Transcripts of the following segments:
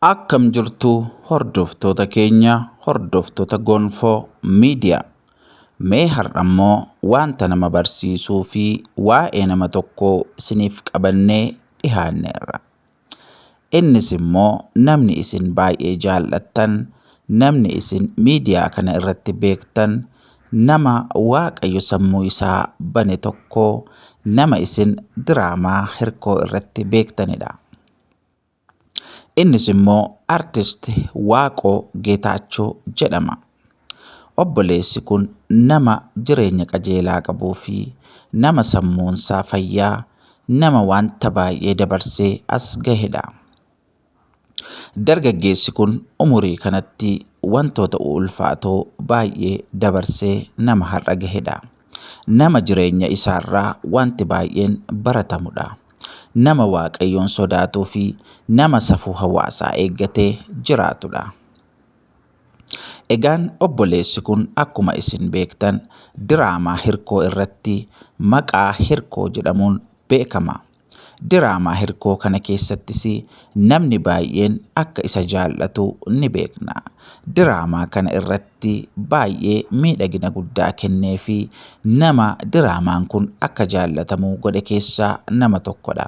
Akkam jirtu hordoftoota keenya, hordoftoota Gonfoo Miidiyaa. Mee har'a immoo wanta nama barsiisuu fi waa'ee nama tokkoo isiniif qabannee dhiyaanneerra. Innis immoo namni isin baay'ee jaallattan, namni isin miidiyaa kana irratti beektan, nama Waaqayyo sammuu isaa bane tokkoo, nama isin diraamaa hirkoo irratti beektanidha. Innis immoo artist Waaqoo Geetaachoo jedhama. Obboleessi kun nama jireenya qajeelaa qabuu fi nama sammuunsaa fayyaa, nama wanta baay'ee dabarsee as gahedha. Dargaggeessi kun umurii kanatti wantoota ulfaatoo baay'ee dabarsee nama har'a gahedha. Nama jireenya isaarraa wanti baay'een baratamudha. Nama Waaqayyoon sodaatuu fi nama safuu hawaasaa eeggatee jiraatudha. Egaan obboleessi kun akkuma isin beektan diraamaa hirkoo irratti maqaa hirkoo jedhamuun beekama. Diraamaa hirkoo kana keessattis namni baay'een akka isa jaallatu ni beekna. Diraamaa kana irratti baay'ee miidhagina guddaa kennee fi nama diraamaan kun akka jaallatamu godhe keessaa nama tokkodha.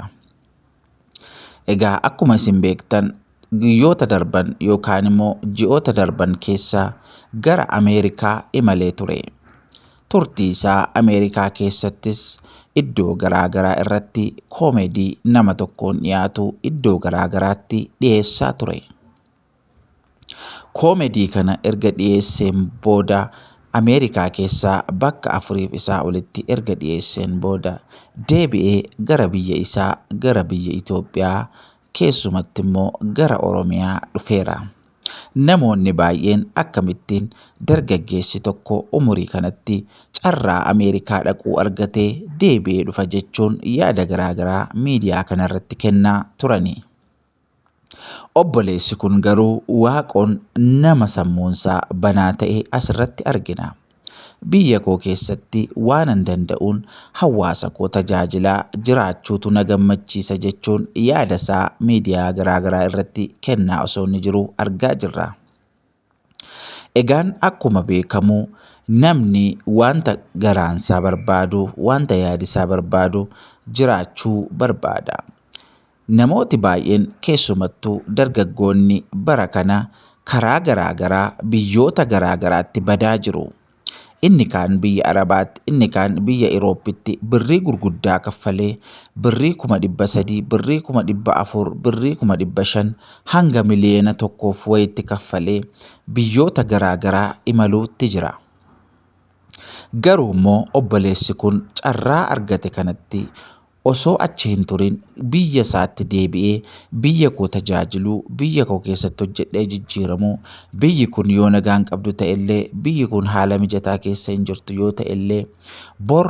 Egaa akkuma isin beektan guyyoota darban yookaan immoo ji'oota darban keessaa gara Ameerikaa imalee ture. Turtii isaa Ameerikaa keessattis iddoo garaagaraa irratti koomedii nama tokkoon dhiyaatu iddoo garaagaraatti dhiyeessaa ture. Koomedii kana erga dhiyeesseen booda Ameerikaa keessaa bakka 4 isaa olitti erga dhiyeesseen booda deebi'ee gara biyya isaa gara biyya Itoophiyaa keessumatti immoo gara Oromiyaa dhufeera. Namoonni baay'een akkamittiin dargaggeessi tokko umurii kanatti carraa Ameerikaa dhaquu argatee deebi'ee dhufa jechuun yaada garaagaraa miidiyaa kanarratti kennaa turani. Obboleessi kun garuu Waaqoon nama sammuunsaa banaa ta'e asirratti argina. Biyya koo keessatti waanan danda'uun hawaasa koo tajaajilaa jiraachuutu na gammachiisa jechuun yaada isaa miidiyaa garaagaraa irratti kennaa osoo inni jiru argaa jirra. Egaan akkuma beekamu namni wanta garaansaa barbaadu, wanta yaadisaa barbaadu jiraachuu barbaada. Namooti baay'een keessumattuu dargaggoonni bara kana karaa garaagaraa biyyoota garaagaraatti badaa jiru. Inni kaan biyya Arabaatti, inni kaan biyya Iroopitti birrii gurguddaa kaffalee birrii 300,000, birrii 400,000, birrii 500,000 hanga miliyoona tokkoof wayitti kaffalee biyyoota garaagaraa imaluutti jira. Garuu immoo obboleessi kun carraa argate kanatti osoo achi hin turin biyya isaatti deebi'ee biyya koo tajaajiluu, biyya koo keessatti hojjedhee jijjiiramuu, biyyi kun yoo nagaan qabdu ta'ellee, biyyi kun haala mijataa keessa hin jirtu yoo ta'ellee, bor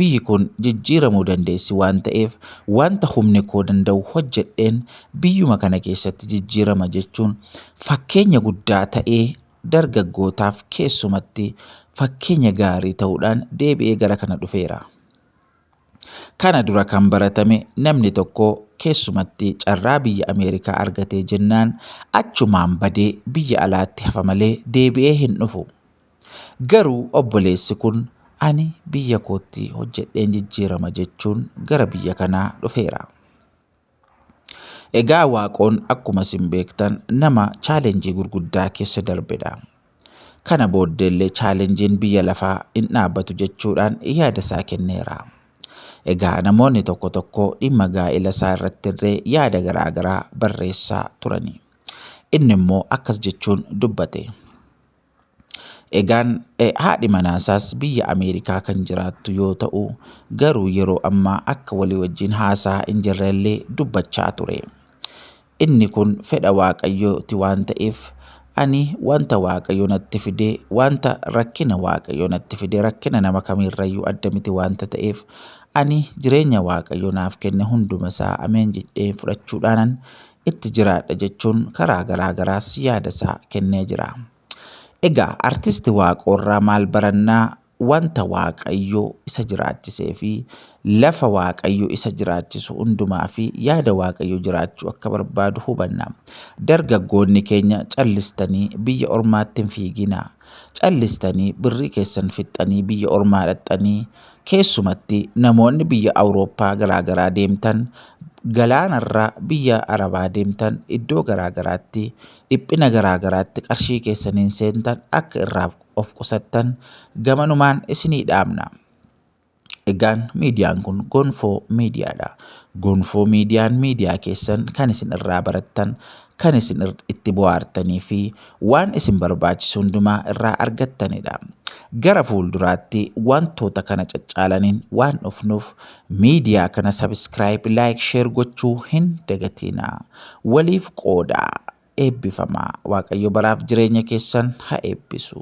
biyyi kun jijjiiramuu dandeessi waan ta'eef wanta humni koo danda'u hojjedheen biyyuma kana keessatti jijjiirama jechuun fakkeenya guddaa ta'ee dargaggootaaf keessumatti fakkeenya gaarii ta'uudhaan deebi'ee gara kana dhufeera. Kana dura kan baratame namni tokko keessumatti carraa biyya Ameerikaa argatee jennaan achumaan badee biyya alaatti hafa malee deebi'ee hin dhufu. Garuu obboleessi kun ani biyya kootti hojjedheen jijjiirama jechuun gara biyya kanaa dhufeera. Egaa Waaqoon akkuma isin beektan nama chaalenjii gurguddaa keessa darbedha. Kana booddeellee chaalenjiin biyya lafaa hin dhaabbatu jechuudhaan yaada isaa kenneera. Egaa namoonni tokko tokko dhimma gaa'ela isaa irratti illee yaada garaagaraa barreessaa turani. Inni immoo akkas jechuun dubbate. Egaan haadhi manaasaas biyya Ameerikaa kan jiraattu yoo ta'u garuu yeroo ammaa akka walii wajjin haasaa hin jirrellee dubbachaa ture. Inni kun fedha Waaqayyooti waan ta'eef ani wanta Waaqayyo natti fidee, wanta rakkina Waaqayyo natti fidee, rakkina nama kamiirrayyuu adda miti wanta ta'eef ani jireenya Waaqayyo naaf kenne hunduma isaa ameen jedhee fudhachuudhaanan itti jiraadha jechuun karaa garaagaraas yaada isaa kennee jira. Egaa artisti Waaqoorraa maal barannaa? wanta Waaqayyo isa jiraachisee fi lafa Waaqayyo isa jiraachisu hundumaa fi yaada Waaqayyo jiraachuu akka barbaadu hubanna. Dargaggoonni keenya callistanii biyya ormaatti hin fiiginaa. Callistanii birrii keessan fixxanii biyya ormaa dhaqxanii keessumatti namoonni biyya Awurooppaa garaagaraa deemtan galaanarra biyya Arabaa deemtan iddoo garaagaraatti dhiphina garaagaraatti qarshii keessaniin seentan akka irraa of qusattan gamanumaan isinii dhaamna. Egaan miidiyaan kun Gonfoo Miidiyaadha. Gonfoo Miidiyaan miidiyaa keessan kan isin irraa barattan, kan isin itti bohaartanii fi waan isin barbaachisu hundumaa irraa argattanidha. Gara fuulduraatti wantoota kana caccaalaniin waan dhufnuuf miidiyaa kana subscribe, like, share gochuu hin dagatinaa. Waliif qoodaa. Eebbifamaa. Waaqayyo baraaf jireenya keessan haa eebbisu.